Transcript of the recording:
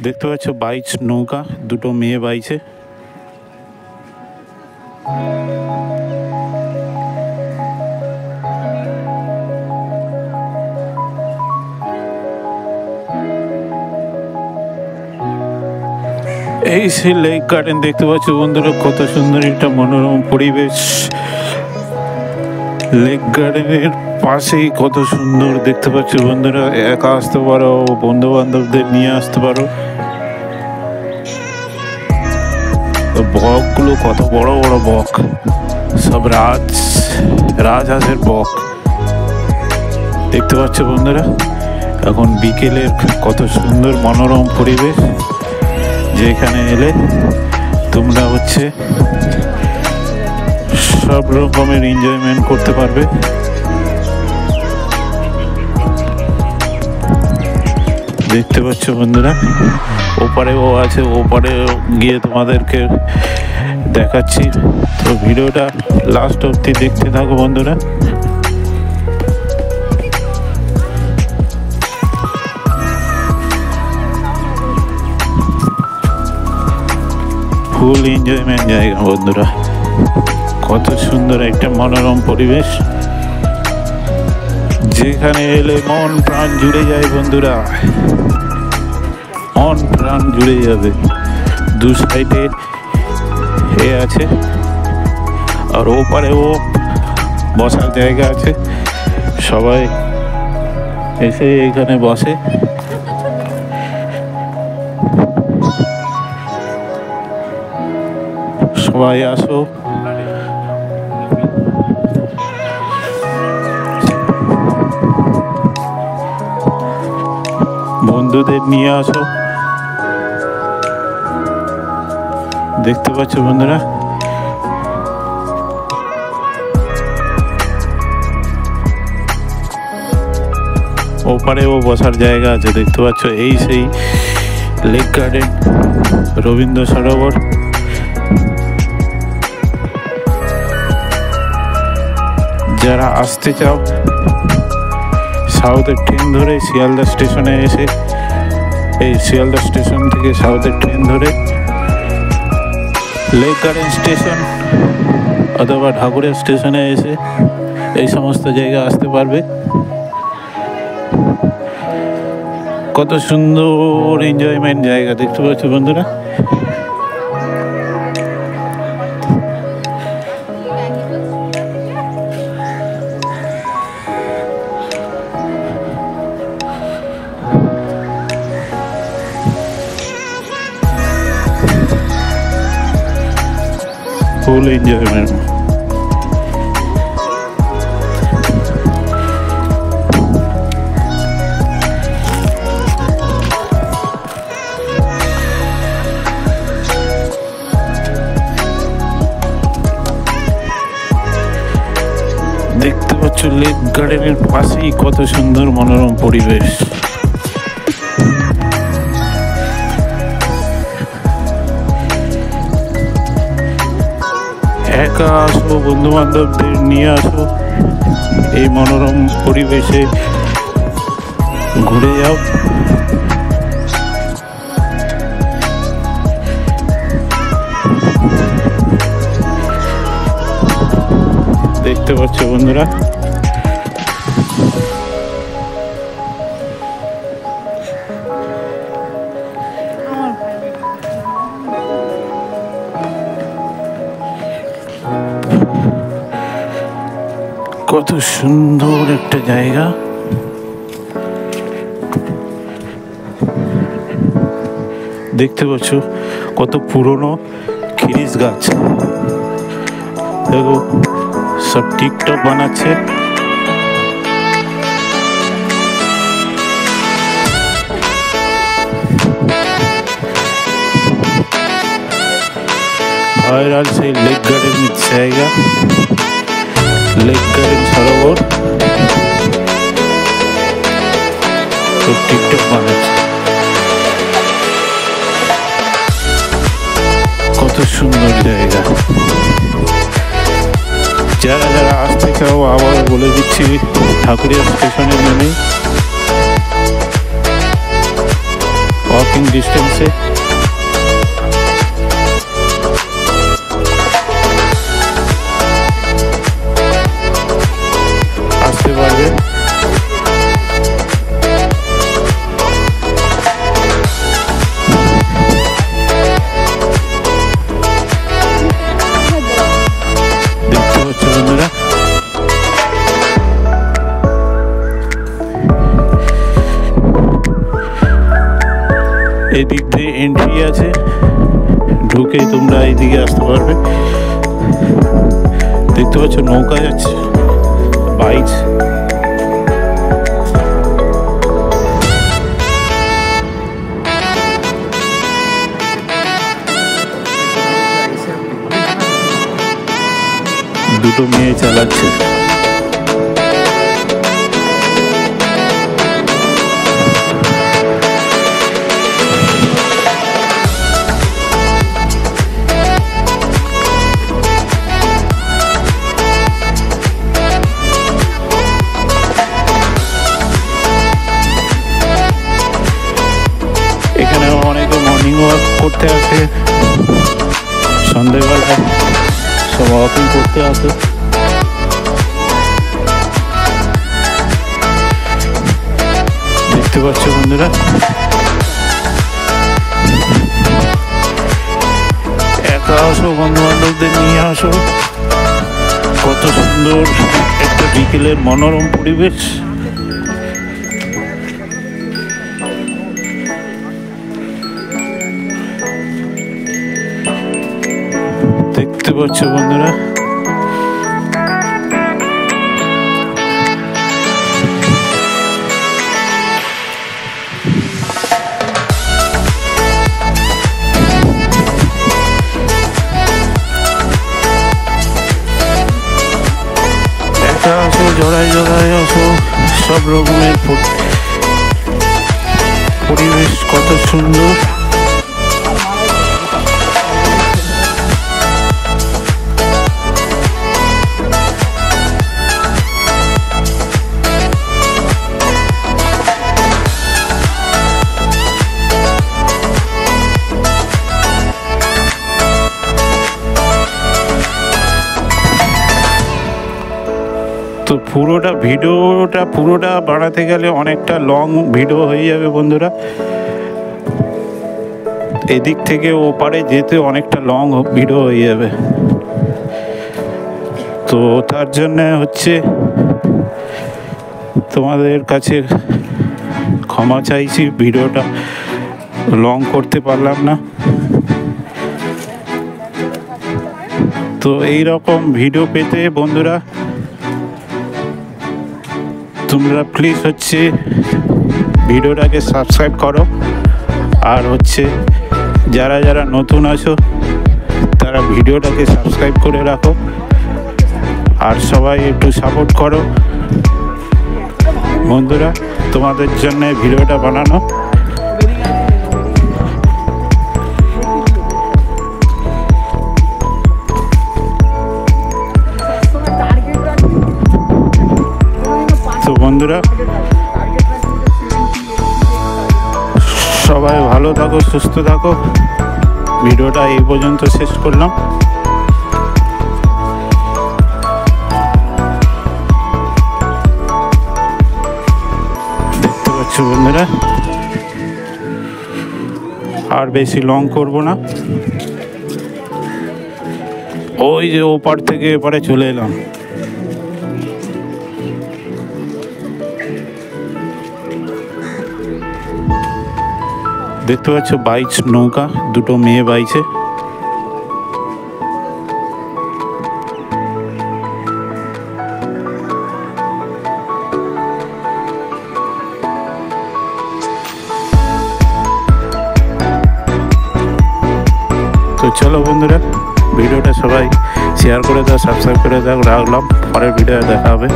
দেখতে পাচ্ছ বাইচ নৌকা, দুটো মেয়ে বাইছে। এই সেই লেক গার্ডেন দেখতে পাচ্ছ বন্ধুরা, কত সুন্দর একটা মনোরম পরিবেশ। লেক গার্ডেনের পাশেই কত সুন্দর দেখতে পাচ্ছ বন্ধুরা, একা আসতে পারো, বন্ধু বান্ধবদের নিয়ে আসতে পারো। বকগুলো কত বড় বড় বক, সব রাজহাঁসের বক দেখতে পাচ্ছ বন্ধুরা। এখন বিকেলের কত সুন্দর মনোরম পরিবেশ, যেখানে এলে তোমরা সব রকমের এনজয়মেন্ট করতে পারবে। দেখতে পাচ্ছ বন্ধুরা, ওপারেও আছে, ওপারে গিয়ে তোমাদেরকে দেখাচ্ছি। তো ভিডিওটা লাস্ট অবধি দেখতে থাকো বন্ধুরা। ফুল এনজয়মেন্ট জায়গা বন্ধুরা, কত সুন্দর একটা মনোরম পরিবেশ, যেখানে এলে মন প্রাণ জুড়ে যায় বন্ধুরা, মন প্রাণ জুড়ে যাবে। দু সাইডে এ আছে, আর ওপারেও বসার জায়গা আছে, সবাই এসে এখানে বসে। সবাই আসো, বন্ধুদের নিয়ে আসো। দেখতে পাচ্ছ বন্ধুরা, ওপারেও বসার জায়গা আছে। দেখতে পাচ্ছ এই সেই লেক গার্ডেন, রবীন্দ্র সরোবর। যারা আসতে চাও, সাউথের ট্রেন ধরে শিয়ালদা স্টেশনে এসে, এই শিয়ালদা স্টেশন থেকে সাউথের ট্রেন ধরে লেক গার্ডেন স্টেশন অথবা ঢাকুরিয়া স্টেশনে এসে এই সমস্ত জায়গা আসতে পারবে। কত সুন্দর এনজয়মেন্ট জায়গা দেখতে পাচ্ছ বন্ধুরা। ফুল এনজয়মেন্ট। দেখতে পাচ্ছ লেক গার্ডেনের পাশেই কত সুন্দর মনোরম পরিবেশ। একা আসো, বন্ধু বান্ধবদের নিয়ে আসো, এই মনোরম পরিবেশে ঘুরে যাও। দেখতে পাচ্ছ বন্ধুরা, কত সুন্দর একটা জায়গা। দেখতে পাচ্ছ কত পুরনো খিরিস গাছ, দেখো সব টিকটক বানাচ্ছে। ভাইরাল সেই লেক গার্ডেনের জায়গা, লেক গার্ডেন সরোবর, সব টিকটক বানাচ্ছে। কত সুন্দর জায়গা। যারা যারা আসতে চাও, আবার বলে দিচ্ছি, ঢাকুরিয়া স্টেশনে নেমে ওয়াকিং ওয়াকিং ডিস্টেন্সে। আসতে পারবে। দেখতে পাচ্ছ বন্ধুরা, এদিক দিয়ে এন্ট্রি আছে, ঢুকে তোমরা এইদিকে আসতে পারবে। দেখতে পাচ্ছ নৌকা যাচ্ছে, বাইক। দুটো মেয়ে চালাচ্ছে। এখানে অনেকে মর্নিং ওয়াক করতে আসে, সন্ধ্যেবেলায় সব ওয়াকিং করতে আসে। দেখতে পাচ্ছ বন্ধুরা, একা আসো, বন্ধু বান্ধবদের নিয়ে আসো। কত সুন্দর একটা বিকেলের মনোরম পরিবেশ। দেখতে পাচ্ছ বন্ধুরা, একা আসো, জড়াই জড়াই আসো। সব রকমের পরিবেশ কত সুন্দর। তো ভিডিওটা বানাতে গেলে অনেকটা লং ভিডিও হয়ে যাবে বন্ধুরা। এদিক থেকে ওপারে যেতে অনেকটা লং ভিডিও হয়ে যাবে। তো তার জন্যে হচ্ছে তোমাদের কাছে ক্ষমা চাইছি, ভিডিওটা লং করতে পারলাম না। তো এই রকম ভিডিও পেতে বন্ধুরা তোমরা প্লিজ হচ্ছে ভিডিওটাকে সাবস্ক্রাইব করো। আর হচ্ছে যারা যারা নতুন আছো তারা ভিডিওটাকে সাবস্ক্রাইব করে রাখো। আর সবাই একটু সাপোর্ট করো বন্ধুরা, তোমাদের জন্য ভিডিওটা বানানো। তো বন্ধুরা সবাই ভালো থাকো, সুস্থ থাকো। ভিডিওটা এই পর্যন্ত শেষ করলাম। দেখতে পাচ্ছ বন্ধুরা, আর বেশি লং করব না। ওই যে ওপার থেকে এপারে চলে এলাম। দেখতে পাচ্ছ বাইচ নৌকা, দুটো মেয়ে বাইছে। তো চলো বন্ধুরা, ভিডিওটা সবাই শেয়ার করে দাও, সাবস্ক্রাইব করে দাও। রাখলাম, পরের ভিডিও দেখা হবে।